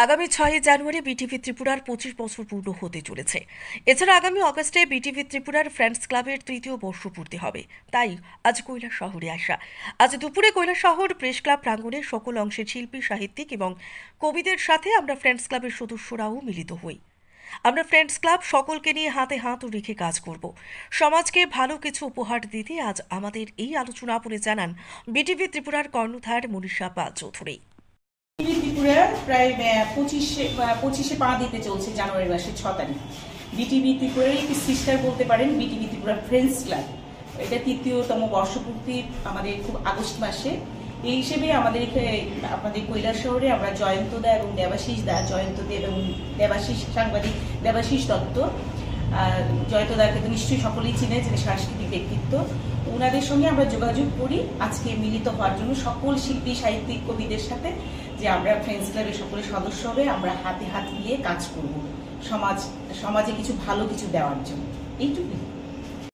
আগামী 6 জানুয়ারি বিটিভি ত্রিপুরার 25 বছর পূর্ণ হতে চলেছে। এছাড়া আগামী অগস্টে বিটিভি ত্রিপুরার ফ্রেন্ডস ক্লাবের 3য় বর্ষপূর্তি হবে। তাই আজ কৈলাসহরে আসা। আজ দুপুরে কৈলাসহর প্রেস ক্লাব প্রাঙ্গণে সকল অংশের শিল্পী, সাহিত্যিক এবং কবিদের সাথে আমরা ফ্রেন্ডস ক্লাবের সদস্যরাও মিলিত হই। আমরা ফ্রেন্ডস ক্লাব সকলকে নিয়ে হাতে হাত রেখে কাজ করব। সমাজকে ভালো কিছু উপহার দিতে আজ আমাদের এই আলোচনা বলে জানান বিটিভি ত্রিপুরার কর্ণধার মনীষা পাল চৌধুরী। ত্রিপুরা প্রায় 25-এ পা দিতে চলছে জানুয়ারি মাসের 6 তারিখ। বিটিভি ত্রিপুরার একটি সিস্টার বলতে পারেন বিটিভি ত্রিপুরা ফ্রেন্ডস ক্লাব। এটা 3য়তম বর্ষপূর্তি আমাদের খুব আগস্ট মাসে। এই হিসেবে আমাদের কৈলাসহরে আমরা জয়ন্তদা এবং দেবাশিস দা, জয়ন্তদেব এবং দেবাশিস সাংবাদিক দেবাশিস দত্ত, জয়ন্তদাকে তো নিশ্চয়ই সকলেই চিনে, যিনি সাংস্কৃতিক ব্যক্তিত্ব। ওনাদের সঙ্গে আমরা যোগাযোগ করি আজকে মিলিত হওয়ার জন্য সকল শিল্পী, সাহিত্যিক, কবিদের সাথে, যে আমরা ফ্রেন্ডস ক্লাবের সকলের সদস্য হবে, আমরা হাতে হাত মিলিয়ে কাজ করব সমাজে কিছু ভালো কিছু দেওয়ার জন্য। এইটুকুই।